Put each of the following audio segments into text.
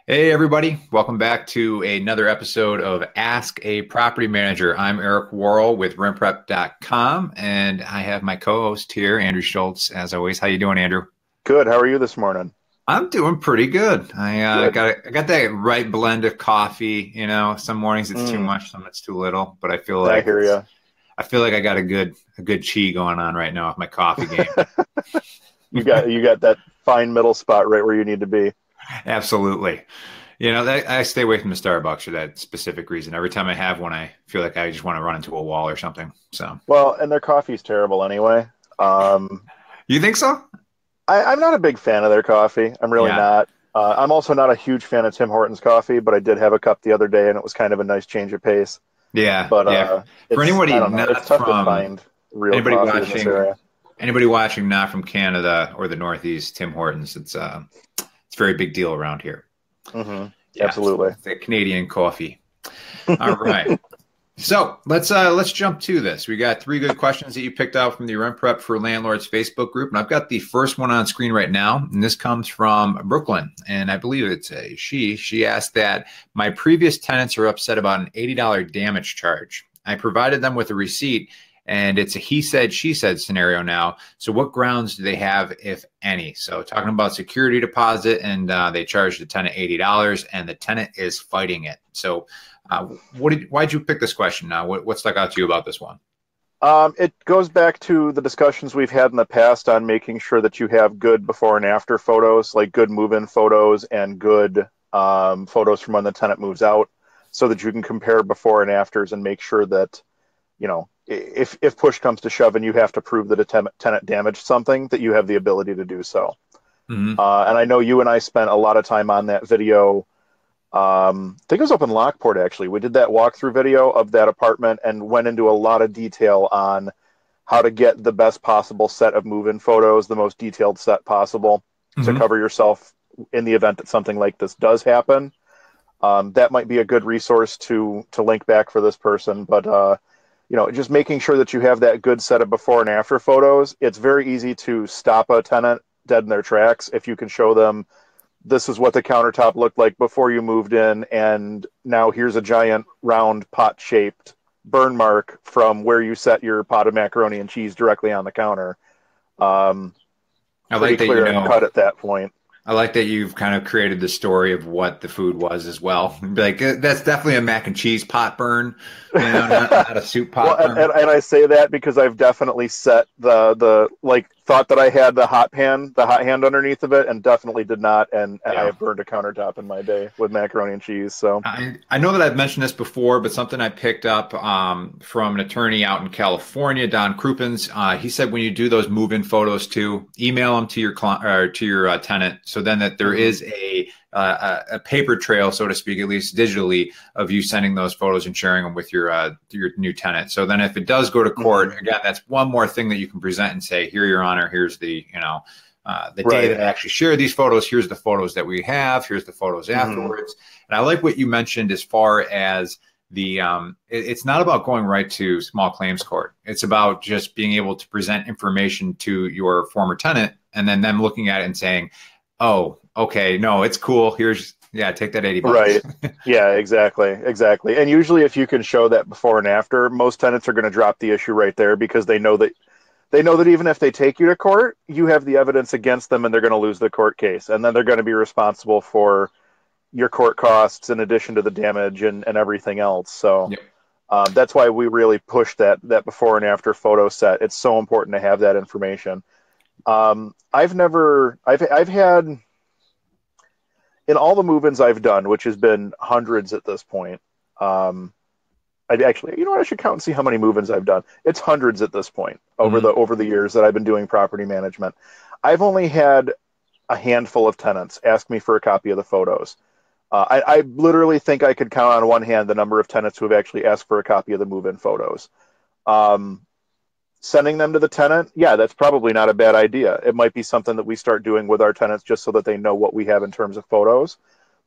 Hey, everybody. Welcome back to another episode of Ask a Property Manager. I'm Eric Worrell with RentPrep.com, and I have my co-host here, Andrew Schultz, as always. How you doing, Andrew? Good. How are you this morning? I'm doing pretty good. Good. I got that right blend of coffee. Some mornings it's too Mm, much, some it's too little, but I hear you. I feel like I got a good chi going on right now with my coffee game. You got that fine middle spot right where you need to be. Absolutely. I stay away from the Starbucks for that specific reason. Every time I have one, I feel like I just want to run into a wall or something. So, Well, and their coffee's terrible anyway. you think so? I'm not a big fan of their coffee. I'm really Yeah. not. I'm also not a huge fan of Tim Hortons coffee, but I did have a cup the other day, and it was kind of a nice change of pace. Yeah. But Yeah. For I anybody don't know. It's not tough to from find real anybody coffee in this watching, area. anybody watching not from Canada or the Northeast, Tim Hortons, it's a very big deal around here. Hmm. Yeah. Absolutely. It's the Canadian coffee. All right. So let's jump to this. We got three good questions that you picked out from the Rent Prep for Landlords Facebook group, and I've got the first one on screen right now, and this comes from Brooklyn, and I believe it's a she. She asked that my previous tenants are upset about an $80 damage charge. I provided them with a receipt, and it's a he said, she said scenario now. So what grounds do they have, if any? So talking about security deposit, and they charged the tenant $80, and the tenant is fighting it. So why'd you pick this question now? What stuck out to you about this one? It goes back to the discussions we've had in the past on making sure that you have good before and after photos, like good move-in photos and good photos from when the tenant moves out, so that you can compare before and afters and make sure that, if push comes to shove and you have to prove that a tenant damaged something, that you have the ability to do so. Hmm. And I know you and I spent a lot of time on that video. I think it was up in Lockport, actually. We did that walkthrough video of that apartment and went into a lot of detail on how to get the best possible set of move-in photos, the most detailed set possible to Hmm. cover yourself in the event that something like this does happen. That might be a good resource to link back for this person, but just making sure that you have that good set of before and after photos. It's very easy to stop a tenant dead in their tracks if you can show them this is what the countertop looked like before you moved in, and now here's a giant round pot-shaped burn mark from where you set your pot of macaroni and cheese directly on the counter. Um, I Pretty like that you clear and know. cut at that point. I like that you've kind of created the story of what the food was as well. Be like, that's definitely a mac and cheese pot burn, not a soup Well, pot burn. and I say that because I've definitely set the like thought that I had the hot hand underneath of it, and definitely did not. And I Yeah. have burned a countertop in my day with macaroni and cheese. So I know that I've mentioned this before, but something I picked up from an attorney out in California, Don Krupins. He said when you do those move-in photos too, email them to your client or to your tenant, so then that there mhm. is a paper trail, so to speak, at least digitally, of you sending those photos and sharing them with your new tenant. So then if it does go to court, Mhm. again, that's one more thing that you can present and say, here, Your Honor, here's the day Right. that I actually share these photos. Here's the photos that we have. Here's the photos Mhm. afterwards. And I like what you mentioned as far as it's not about going right to small claims court. It's about just being able to present information to your former tenant and then them looking at it and saying, oh, okay, no, it's cool. Yeah, take that $80. Right. Yeah, exactly. Exactly. And usually if you can show that before and after, most tenants are going to drop the issue right there because they know that even if they take you to court, you have the evidence against them and they're going to lose the court case. And then they're going to be responsible for your court costs in addition to the damage and everything else. So Yep. that's why we really push that before and after photo set. It's so important to have that information. I've had in all the move-ins I've done, which has been hundreds at this point. I actually, I should count and see how many move-ins I've done. It's hundreds at this point over the Mhm. over the years that I've been doing property management. I've only had a handful of tenants ask me for a copy of the photos. I literally think I could count on one hand the number of tenants who have actually asked for a copy of the move-in photos. Um, Sending them to the tenant, yeah, that's probably not a bad idea. It might be something that we start doing with our tenants just so that they know what we have in terms of photos.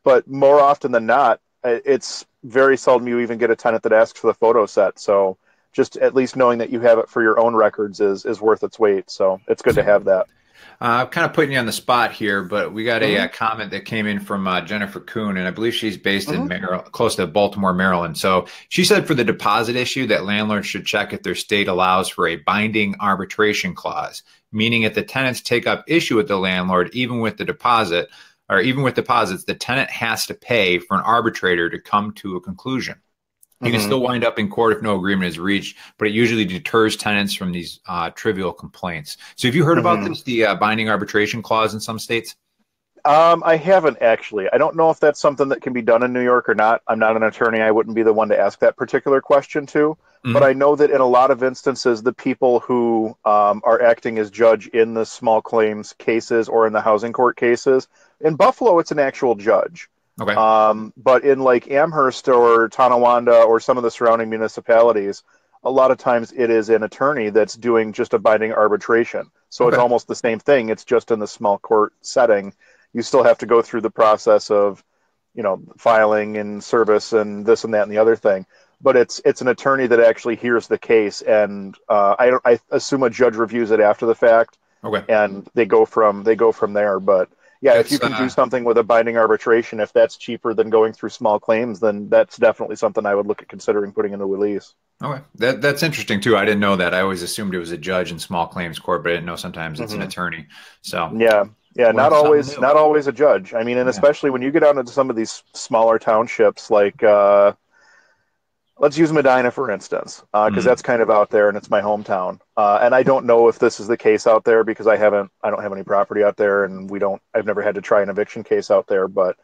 But more often than not, it's very seldom you even get a tenant that asks for the photo set. So just at least knowing that you have it for your own records is worth its weight. So it's good to have that. Kind of putting you on the spot here, but we got a, Hmm. comment that came in from Jennifer Kuhn, and I believe she's based in Hmm. Maryland, close to Baltimore, Maryland. So she said for the deposit issue that landlords should check if their state allows for a binding arbitration clause, meaning if the tenants take up issue with the landlord, even with the deposit, or even with deposits, the tenant has to pay for an arbitrator to come to a conclusion. You can Hmm. still wind up in court if no agreement is reached, but it usually deters tenants from these trivial complaints. So, have you heard about Hmm. this, the binding arbitration clause in some states? I haven't actually. I don't know if that's something that can be done in New York or not. I'm not an attorney. I wouldn't be the one to ask that particular question to. But I Hmm. know that in a lot of instances, the people who are acting as judge in the small claims cases or in the housing court cases, in Buffalo, it's an actual judge. Okay. But in like Amherst or Tonawanda or some of the surrounding municipalities, a lot of times it is an attorney that's doing just a binding arbitration. So it's Okay. almost the same thing. It's just in the small court setting. You still have to go through the process of, filing and service and this and that and the other thing. But it's an attorney that actually hears the case, and I assume a judge reviews it after the fact, Okay. and they go from there. But yeah, if you That's can do something with a binding arbitration, if that's cheaper than going through small claims, then that's definitely something I would look at considering putting in a release. okay. That's interesting too. I didn't know that. I always assumed it was a judge in small claims court, but I didn't know sometimes it's an Hmm. attorney. So, Yeah, yeah, learn not something always, new. not always a judge. I mean, and Yeah. especially when you get out into some of these smaller townships, like let's use Medina for instance, because Mm. that's kind of out there and it's my hometown. And I don't know if this is the case out there because I don't have any property out there, and I've never had to try an eviction case out there. But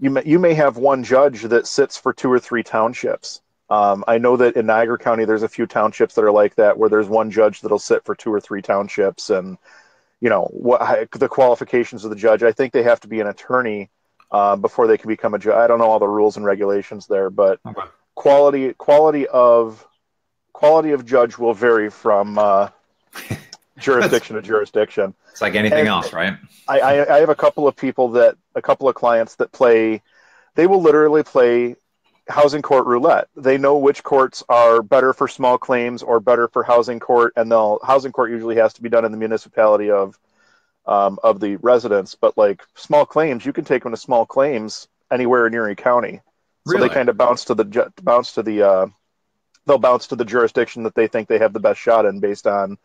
you may have one judge that sits for two or three townships. I know that in Niagara County, there's a few townships that are like that, where there's one judge that'll sit for two or three townships, and what the qualifications of the judge. I think they have to be an attorney before they can become a judge. I don't know all the rules and regulations there, but Okay. quality quality of quality of judge will vary from That's jurisdiction to jurisdiction. it's like anything And else, right? I have a couple of clients that play. They will literally play housing court roulette. They know which courts are better for small claims or better for housing court, and they'll housing court usually has to be done in the municipality of the residents. But like small claims, you can take them to small claims anywhere in Erie County. So they Really? kind of they'll bounce to the jurisdiction that they think they have the best shot in based on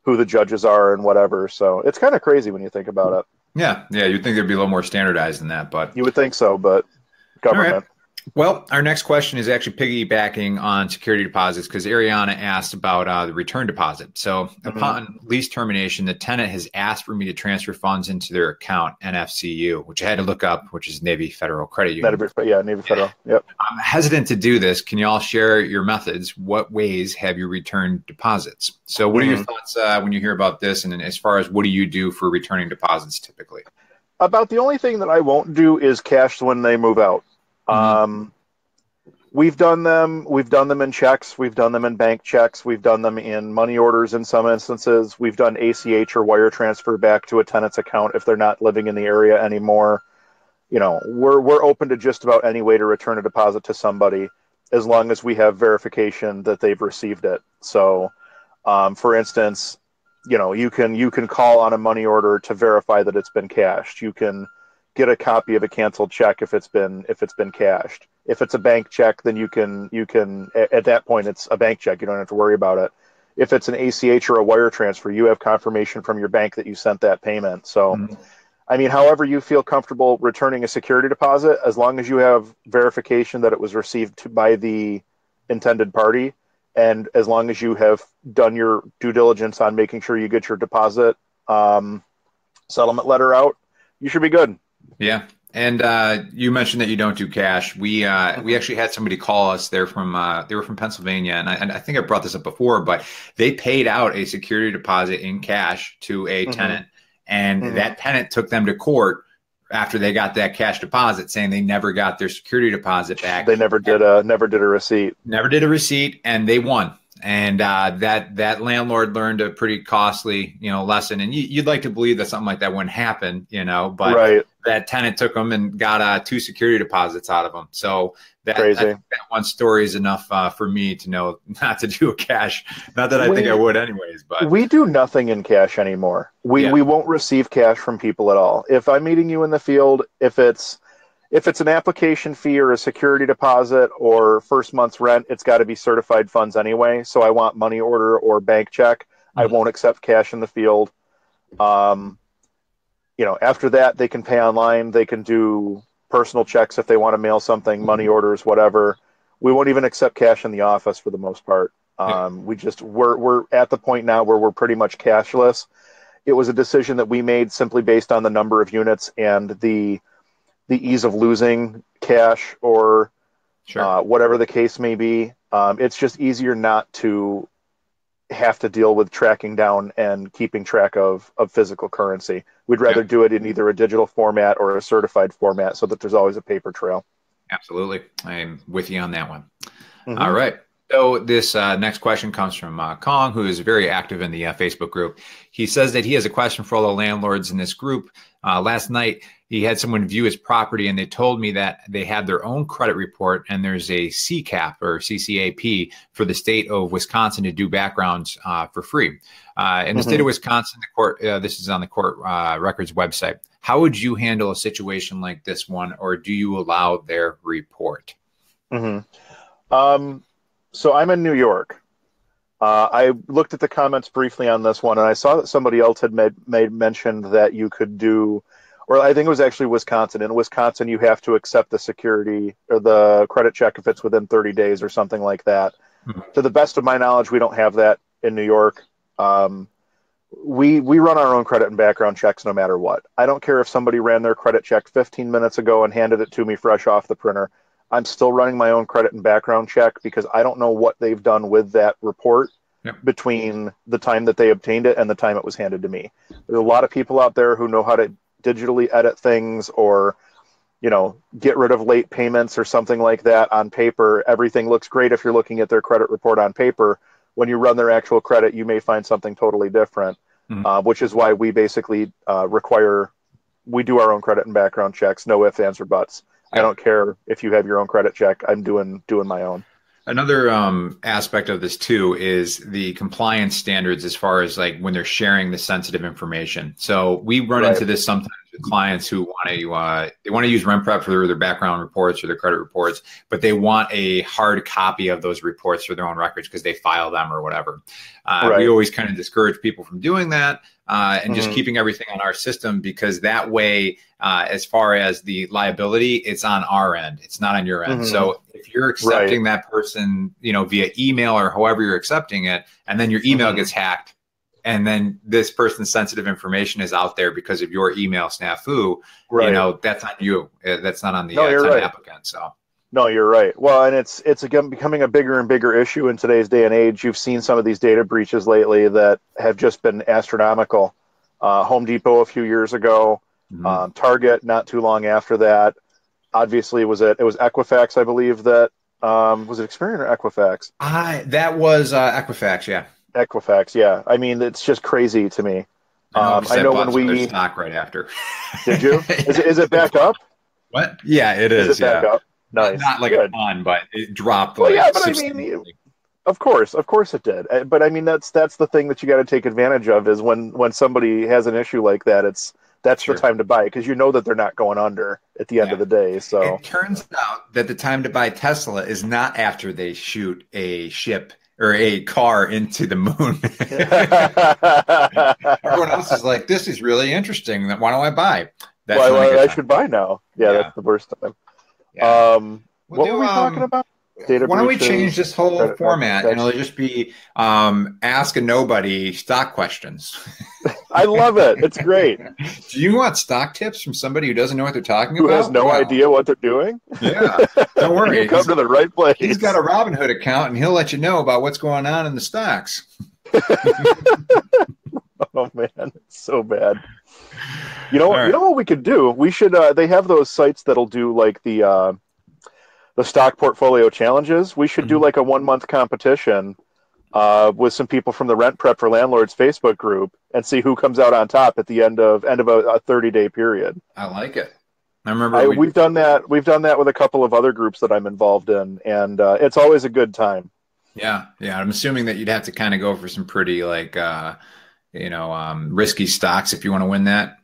who the judges are and whatever. So it's kind of crazy when you think about it. Yeah. Yeah. You'd think they'd be a little more standardized than that, but You would think so, but all right. government. Well, our next question is actually piggybacking on security deposits because Ariana asked about the return deposit. So, Hmm. upon lease termination, the tenant has asked for me to transfer funds into their account, NFCU, which I had to look up, which is Navy Federal Credit Union. Yeah, Navy Federal. Yep. I'm hesitant to do this. Can you all share your methods? What ways have you returned deposits? So, what are your Hmm. thoughts when you hear about this? And then as far as what do you do for returning deposits typically? About the only thing that I won't do is cash when they move out. Hmm. Um, we've done them. We've done them in checks. We've done them in bank checks. We've done them in money orders in some instances. We've done ACH or wire transfer back to a tenant's account if they're not living in the area anymore. We're open to just about any way to return a deposit to somebody as long as we have verification that they've received it. So, for instance, you can call on a money order to verify that it's been cashed. You can get a copy of a canceled check if it's been cashed. If it's a bank check, then you can at that point it's a bank check. You don't have to worry about it. If it's an ACH or a wire transfer, you have confirmation from your bank that you sent that payment. So, I mean, however you feel comfortable returning a security deposit, as long as you have verification that it was received by the intended party, and as long as you have done your due diligence on making sure you get your deposit um, settlement letter out, you should be good. Yeah. And you mentioned that you don't do cash. We Hmm. actually had somebody call us. They were from Pennsylvania, and I think I brought this up before, but they paid out a security deposit in cash to a Hmm. tenant, and Hmm. that tenant took them to court after they got that cash deposit, saying they never got their security deposit back. They never did a receipt. Never did a receipt, and they won. and that landlord learned a pretty costly, lesson. And you'd like to believe that something like that wouldn't happen, but Right. that tenant took them and got 2 security deposits out of them. So Crazy. that one story is enough for me to know not to do a cash. Not that I think I would anyways, but we do nothing in cash anymore. We won't receive cash from people at all. If I'm meeting you in the field, if it's an application fee or a security deposit or first month's rent, it's got to be certified funds anyway. So I want money order or bank check. I won't accept cash in the field. After that, they can pay online. They can do personal checks if they want to mail something, money orders, whatever. We won't even accept cash in the office for the most part. We're at the point now where we're pretty much cashless. It was a decision that we made simply based on the number of units and the ease of losing cash or whatever the case may be. It's just easier not to have to deal with tracking down and keeping track of physical currency. We'd rather do it in either a digital format or a certified format so that there's always a paper trail. Absolutely. I'm with you on that one. All right. So this next question comes from Kong, who is very active in the Facebook group. He says that he has a question for all the landlords in this group. Last night, he had someone view his property, and they told me that they had their own credit report, and there's a CCAP or CCAP for the state of Wisconsin to do backgrounds for free. In the state of Wisconsin, the court, this is on the court records website. How would you handle a situation like this one, or do you allow their report? So I'm in New York. I looked at the comments briefly on this one, and I saw that somebody else had made mention that you could do, or I think it was actually Wisconsin. In Wisconsin, you have to accept the security or the credit check if it's within 30 days or something like that. To the best of my knowledge, we don't have that in New York. We run our own credit and background checks no matter what. I don't care if somebody ran their credit check 15 minutes ago and handed it to me fresh off the printer. I'm still running my own credit and background check because I don't know what they've done with that report between the time that they obtained it and the time it was handed to me. There's a lot of people out there who know how to digitally edit things or, get rid of late payments or something like that on paper. Everything looks great if you're looking at their credit report on paper. When you run their actual credit, you may find something totally different, which is why we basically we do our own credit and background checks, no ifs, ands, or buts. I don't care if you have your own credit check. I'm doing my own. Another aspect of this too is the compliance standards as far as like when they're sharing the sensitive information. So we run into this sometimes with clients who want to use RentPrep for their background reports or their credit reports, but they want a hard copy of those reports for their own records because they file them or whatever. We always kind of discourage people from doing that and just keeping everything on our system, because that way, as far as the liability, it's on our end. It's not on your end. So if you're accepting that person, via email or however you're accepting it, and then your email gets hacked, and then this person's sensitive information is out there because of your email snafu, that's on you. That's not on the applicant. So. No, you're right. Well, and it's again becoming a bigger and bigger issue in today's day and age. You've seen some of these data breaches lately that have just been astronomical. Home Depot a few years ago, Target not too long after that. Obviously, it was Equifax, I believe that was it Experian or Equifax? That was Equifax, yeah. Equifax, yeah. I mean, it's just crazy to me. I know when we stock right after. Did you? Is it back up? What? Yeah, it is. Is it back up? Nice. Not like a ton, but it dropped. Well, yeah, but I mean, of course it did. But I mean, that's the thing that you got to take advantage of is when somebody has an issue like that. That's the time to buy it because you know that they're not going under at the end of the day. So it turns out that the time to buy Tesla is not after they shoot a ship or a car into the moon. Everyone else is like, "This is really interesting. Why don't I buy?" That's I should buy now. Yeah, that's the worst time. Yeah. What were we talking about? Why don't we change this whole format and it'll just be ask a nobody stock questions. I love it. It's great. Do you want stock tips from somebody who doesn't know what they're talking about? Who has no idea what they're doing? Yeah. Don't worry. You come to the right place. He's got a Robinhood account and he'll let you know about what's going on in the stocks. Oh man, it's so bad. You know what we could do? We should they have those sites that'll do like the stock portfolio challenges. We should do like a 1 month competition with some people from the Rent Prep for Landlords Facebook group and see who comes out on top at the end of a 30-day period. I like it. I remember We've done that. We've done that with a couple of other groups that I'm involved in, and it's always a good time. Yeah, yeah. I'm assuming that you'd have to kind of go for some pretty like risky stocks if you want to win that.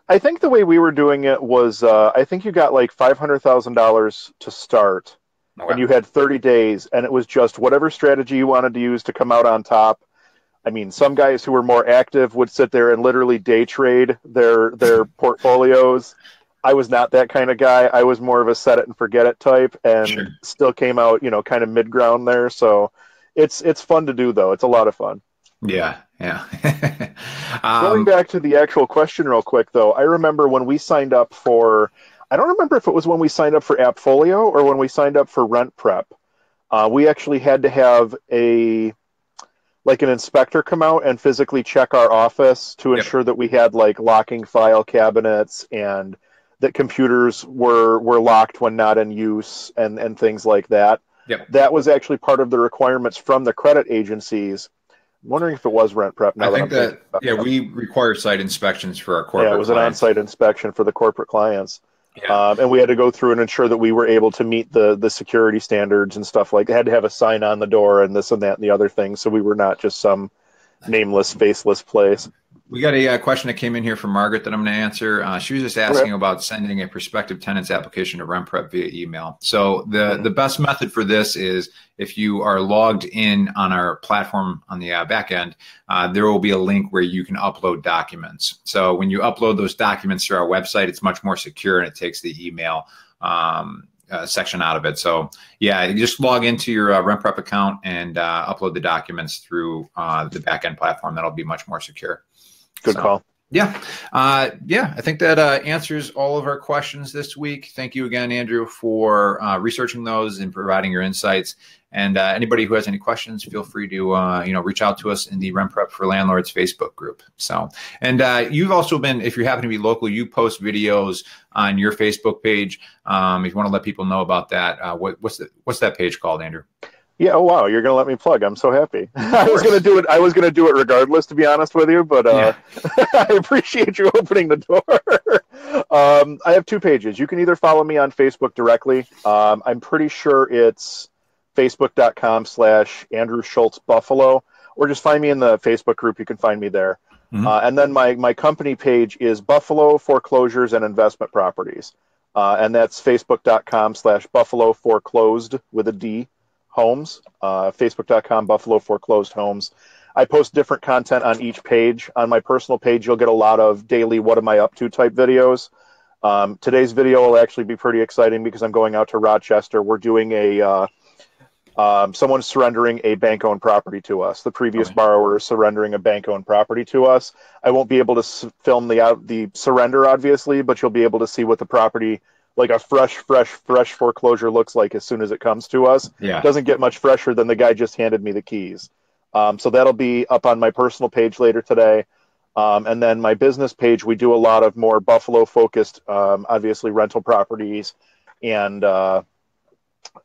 I think the way we were doing it was, I think you got like $500,000 to start, and you had 30 days, and it was just whatever strategy you wanted to use to come out on top. I mean, some guys who were more active would sit there and literally day trade their portfolios. I was not that kind of guy. I was more of a set it and forget it type, and still came out, kind of mid ground there. So it's fun to do, though. It's a lot of fun. Yeah, yeah. Going back to the actual question real quick, though, I remember when we signed up for, I don't remember if it was when we signed up for Appfolio or when we signed up for Rent Prep. We actually had to have an inspector come out and physically check our office to ensure that we had like locking file cabinets and that computers were locked when not in use and things like that. Yep. That was actually part of the requirements from the credit agencies. I'm wondering if it was Rent Prep. I think we require site inspections for our corporate. Yeah, it was clients. An on-site inspection for the corporate clients. Yeah. And we had to go through and ensure that we were able to meet the security standards and stuff like that. Had to have a sign on the door and this and that and the other thing. So we were not just some nameless, faceless place. We got a question that came in here from Margaret that I'm going to answer. She was just asking about sending a prospective tenant's application to Rent Prep via email. So the best method for this is if you are logged in on our platform on the back end, there will be a link where you can upload documents. So when you upload those documents to our website, it's much more secure and it takes the email section out of it. So yeah, you just log into your Rent Prep account and upload the documents through the back end platform. That'll be much more secure. Good call. Yeah. I think that answers all of our questions this week. Thank you again, Andrew, for researching those and providing your insights. And anybody who has any questions, feel free to reach out to us in the Rent Prep for Landlords Facebook group. So, and you've also been, if you happen to be local, you post videos on your Facebook page. If you want to let people know about that, what's that page called, Andrew? Yeah. Oh, wow. You're going to let me plug. I'm so happy. I was going to do it. I was going to do it regardless, to be honest with you. But I appreciate you opening the door. I have two pages. You can either follow me on Facebook directly. I'm pretty sure it's facebook.com/Andrew Schultz Buffalo, or just find me in the Facebook group. You can find me there. And then my company page is Buffalo Foreclosures and Investment Properties. And that's facebook.com/Buffalo Foreclosed with a D. Homes, facebook.com Buffalo Foreclosed Homes. I post different content on each page. On my personal page, you'll get a lot of daily what am I up to type videos. Today's video will actually be pretty exciting because I'm going out to Rochester. We're doing someone's surrendering a bank-owned property to us. The previous borrower is surrendering a bank-owned property to us. I won't be able to film the surrender, obviously, but you'll be able to see what the property, like a fresh foreclosure looks like as soon as it comes to us. Yeah. It doesn't get much fresher than the guy just handed me the keys. So that'll be up on my personal page later today. And then my business page, we do a lot of more Buffalo-focused, obviously rental properties and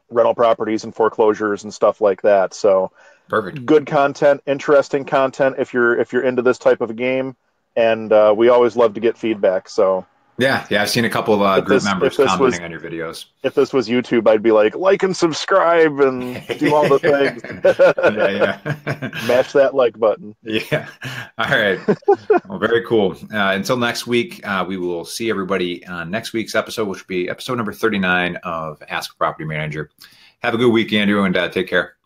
rental properties and foreclosures and stuff like that. So perfect. Good content, interesting content if you're into this type of a game. And we always love to get feedback. So yeah, I've seen a couple of group members commenting on your videos. If this was YouTube, I'd be like and subscribe and do all the things. Yeah. Mash that like button. Yeah. All right. Well, very cool. Until next week, we will see everybody on next week's episode, which will be episode number 39 of Ask a Property Manager. Have a good week, Andrew, and take care.